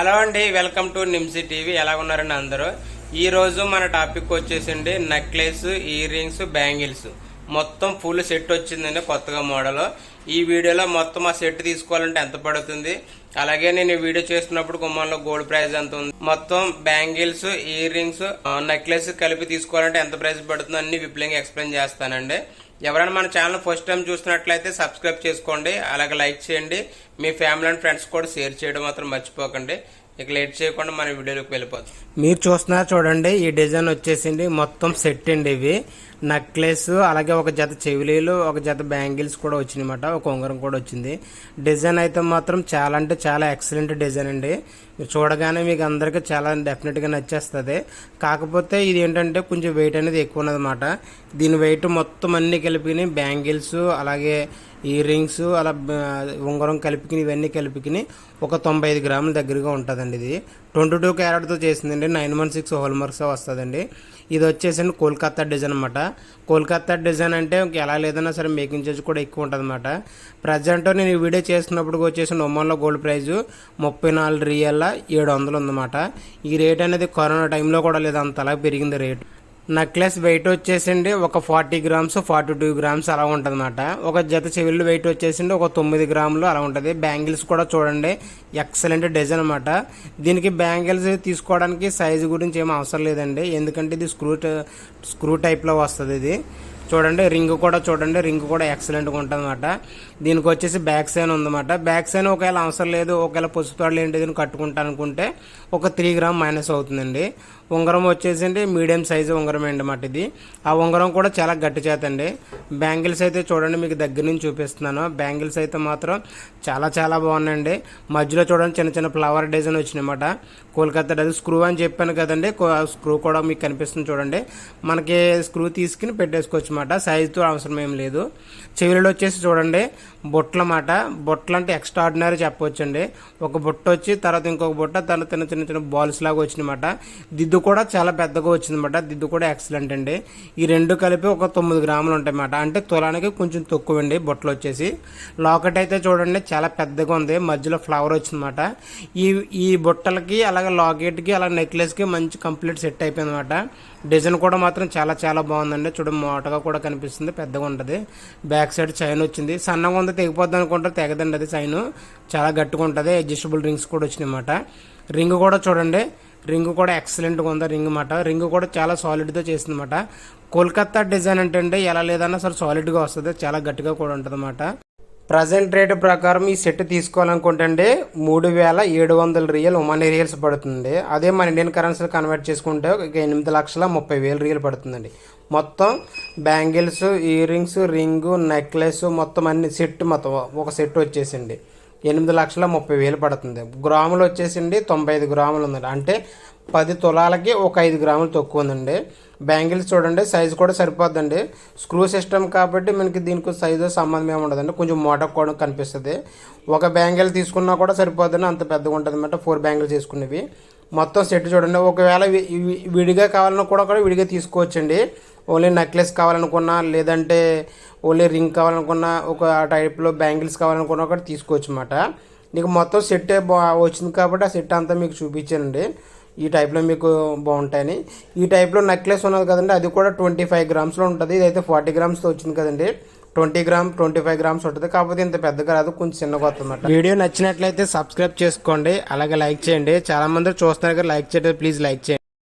Hello అండి, welcome to నిమ్సి TV. ఎలా ఉన్నారండి అందరూ? ఈ రోజు మన టాపిక్ వచ్చేసండి నెక్లెస్, ఇయర్ రింగ్స్, బ్యాంగిల్స్ మొత్తం ఫుల్ సెట్ వచ్చిందండి కొత్తగా మోడల్. ఈ వీడియోలో మొత్తం ఆ సెట్ తీసుకోవాలంటే ఎంత పడుతుంది, అలాగే నేను ఈ వీడియో చేస్తున్నప్పుడు గుమ్మంలో గోల్డ్ ప్రైస్ ఎంత ఉంది, మొత్తం బ్యాంగిల్స్, ఇయర్ రింగ్స్, నెక్లెస్ కలిపి తీసుకోవాలంటే ఎంత ప్రైస్ పడుతుంది అన్ని విపులంగా ఎక్స్ప్లెయిన్ చేస్తానండి. ఎవరైనా మన ఛానల్ ఫస్ట్ టైం చూస్తున్నట్లయితే సబ్స్క్రైబ్ చేసుకోండి, అలాగే లైక్ చేయండి, మీ ఫ్యామిలీ అండ్ ఫ్రెండ్స్ కూడా షేర్ చేయడం మాత్రం మర్చిపోకండి. ఇక లేట్ చేయకుండా మన వీడియోలోకి వెళ్ళిపోతాం. మీరు చూస్తున్నారు చూడండి, ఈ డిజైన్ వచ్చేసింది మొత్తం సెట్ అండి. ఇవి నెక్లెస్, అలాగే ఒక జత చెవిలీలు, ఒక జత బ్యాంగిల్స్ కూడా వచ్చినాయన్నమాట, ఒక ఉంగరం కూడా వచ్చింది. డిజైన్ అయితే మాత్రం చాలా అంటే చాలా ఎక్సలెంట్ డిజైన్ అండి. మీరు చూడగానే మీకు అందరికీ చాలా డెఫినెట్గా నచ్చేస్తుంది. కాకపోతే ఇది ఏంటంటే కొంచెం వెయిట్ అనేది ఎక్కువ ఉన్నదన్నమాట. దీని వెయిట్ మొత్తం అన్ని కలిపి బ్యాంగిల్స్, అలాగే ఇయర్ రింగ్స్, అలా ఉంగరం కలిపికి ఇవన్నీ కలిపికి ఒక 95 గ్రాముల దగ్గరగా ఉంటుందండి. ఇది 22 క్యారెట్తో చేసిందండి, 916 హోల్ మార్క్స్ వస్తుందండి. ఇది వచ్చేసండి కోల్కతా డిజైన్ అనమాట. కోల్కతా డిజైన్ అంటే ఎలా లేదన్నా సరే మేకింగ్ చార్జ్ కూడా ఎక్కువ ఉంటుంది అనమాట. ప్రజెంట్ నేను ఈ వీడియో చేస్తున్నప్పుడు వచ్చేసి ఒమన్లో గోల్డ్ ప్రైజు 34 రియల్ 700 ఉందన్నమాట. ఈ రేట్ అనేది కరోనా టైంలో కూడా లేదు, అంతలా పెరిగింది రేట్. నెక్లెస్ వెయిట్ వచ్చేసిండి ఒక 40 గ్రామ్స్ 42 గ్రామ్స్ అలా ఉంటుంది అనమాట. ఒక జత చెవిళ్ళు వెయిట్ వచ్చేసిండి ఒక 9 గ్రాములు అలా ఉంటుంది. బ్యాంగిల్స్ కూడా చూడండి ఎక్సలెంట్ డిజైన్ అనమాట. దీనికి బ్యాంగిల్స్ తీసుకోవడానికి సైజు గురించి ఏం అవసరం లేదండి, ఎందుకంటే ఇది స్క్రూ టైప్లో వస్తుంది. ఇది చూడండి, రింగ్ కూడా చూడండి, రింగ్ కూడా ఎక్సలెంట్గా ఉంటుంది అనమాట. దీనికి వచ్చేసి బ్యాక్ సైన్ ఉందన్నమాట. బ్యాక్ సైన్ ఒకవేళ అవసరం లేదు, ఒకవేళ పుష్పాలు ఏంటి దీన్ని కట్టుకుంటా అనుకుంటే ఒక 3 గ్రామ్ మైనస్ అవుతుందండి. ఉంగరం వచ్చేసి మీడియం సైజు ఉంగరం అన్నమాట. ఇది ఆ ఉంగరం కూడా చాలా గట్టి చేత అండి. బ్యాంగిల్స్ అయితే చూడండి, మీకు దగ్గర నుంచి చూపిస్తున్నాను. బ్యాంగిల్స్ అయితే మాత్రం చాలా చాలా బాగున్నాయండి. మధ్యలో చూడండి చిన్న చిన్న ఫ్లవర్ డిజైన్ వచ్చినాయన్నమాట. కోల్కతా డిజైన్ స్క్రూ అని చెప్పాను కదండి, స్క్రూ కూడా మీకు కనిపిస్తుంది చూడండి. మనకి స్క్రూ తీసుకుని పెట్టేసుకోవచ్చు అన్నమాట, సైజుతో అవసరం ఏం లేదు. చెవులలో వచ్చేసి చూడండి బొట్లు అన్నమాట. బొట్లు అంటే ఎక్స్ట్రా ఆర్డినరీ చెప్పవచ్చు అండి. ఒక బొట్ట వచ్చి తర్వాత ఇంకొక బొట్ట, తర్వాత చిన్న చిన్న బాల్స్ లాగా వచ్చినమాట. దిద్దు కూడా చాలా పెద్దగా వచ్చిందన్నమాట. దిద్దు కూడా ఎక్సలెంట్ అండి. ఈ రెండు కలిపి ఒక 9 గ్రాములు ఉంటాయన్నమాట, అంటే తులానికి కొంచెం తక్కువ అండి. బొట్టలు వచ్చేసి లాకెట్ అయితే చూడండి చాలా పెద్దగా ఉంది, మధ్యలో ఫ్లవర్ వచ్చిందన్నమాట. ఈ బొట్టలకి అలాగే లాకెట్కి అలాగే నెక్లెస్కి మంచి కంప్లీట్ సెట్ అయిపోయింది అనమాట. డిజైన్ కూడా మాత్రం చాలా చాలా బాగుందండి. చూడండి మోటగా కూడా కనిపిస్తుంది, పెద్దగా ఉంటుంది. బ్యాక్ సైడ్ చైన్ వచ్చింది, సన్నగా ఉంది తెగిపోద్ది అనుకుంటే తెగదండి, అది చైన్ చాలా గట్టిగా ఉంటుంది. అడ్జస్టబుల్ రింగ్స్ కూడా వచ్చినాయి అన్నమాట. రింగ్ కూడా చూడండి, రింగ్ కూడా ఎక్సలెంట్గా ఉంది రింగ్ అన్నమాట. రింగ్ కూడా చాలా సాలిడ్తో చేసింది అన్నమాట. కోల్కతా డిజైన్ అంటే ఎలా లేదన్నా సరే సాలిడ్గా వస్తుంది, చాలా గట్టిగా కూడా ఉంటుంది అన్నమాట. ప్రజెంట్ రేటు ప్రకారం ఈ సెట్ తీసుకోవాలనుకుంటే 3700 రియల్ ఒమానీ రియల్స్ పడుతుంది. అదే మన ఇండియన్ కరెన్సీ కన్వర్ట్ చేసుకుంటే 8,30,000 రియల్ పడుతుందండి. మొత్తం bangles, ear rings, ring, necklace మొత్తం అన్ని సెట్ మొత్తం ఒక సెట్ వచ్చేసింది 8,30,000 పడుతుంది. గ్రాములు వచ్చేసింది 95 గ్రాములు ఉందండి, అంటే 10 తులాలకి ఒక 5 గ్రాములు తక్కువ ఉందండి. బ్యాంగిల్స్ చూడండి సైజు కూడా సరిపోద్దండి, స్క్రూ సిస్టమ్ కాబట్టి మనకి దీనికి సైజు సంబంధం ఏమి ఉండదండి, కొంచెం మోటకు కూడా కనిపిస్తుంది. ఒక బ్యాంగిల్ తీసుకున్నా కూడా సరిపోద్దని అంత పెద్దగా ఉంటుంది అన్నమాట. 4 బ్యాంగిల్స్ తీసుకునేవి మొత్తం సెట్ చూడండి. ఒకవేళ విడిగా కావాలన్నా కూడా విడిగా తీసుకోవచ్చండి. ఓన్లీ నెక్లెస్ కావాలనుకున్నా, లేదంటే ఓన్లీ రింగ్ కావాలనుకున్నా, ఒక టైప్లో బ్యాంగిల్స్ కావాలనుకున్నా కూడా తీసుకోవచ్చు అన్నమాట. నీకు మొత్తం సెట్ వచ్చింది కాబట్టి ఆ సెట్ అంతా మీకు చూపించానండి. ఈ టైప్లో మీకు బాగుంటాయని. ఈ టైప్లో నెక్లెస్ ఉన్నది కదండి, అది కూడా 25 గ్రామ్స్లో ఉంటుంది. ఇదైతే 40 గ్రామ్స్తో వచ్చింది కదండి. 25 గ్రామ్స్ ఉంటుంది, కాకపోతే ఇంత పెద్దగా రాదు, కొంచెం చిన్నగా వస్తుందన్నమాట. వీడియో నచ్చినట్లయితే సబ్స్క్రైబ్ చేసుకోండి, అలాగే లైక్ చేయండి. చాలా మంది చూస్తున్నారు కదా, లైక్ చేయడం ప్లీజ్ లైక్ చేయండి.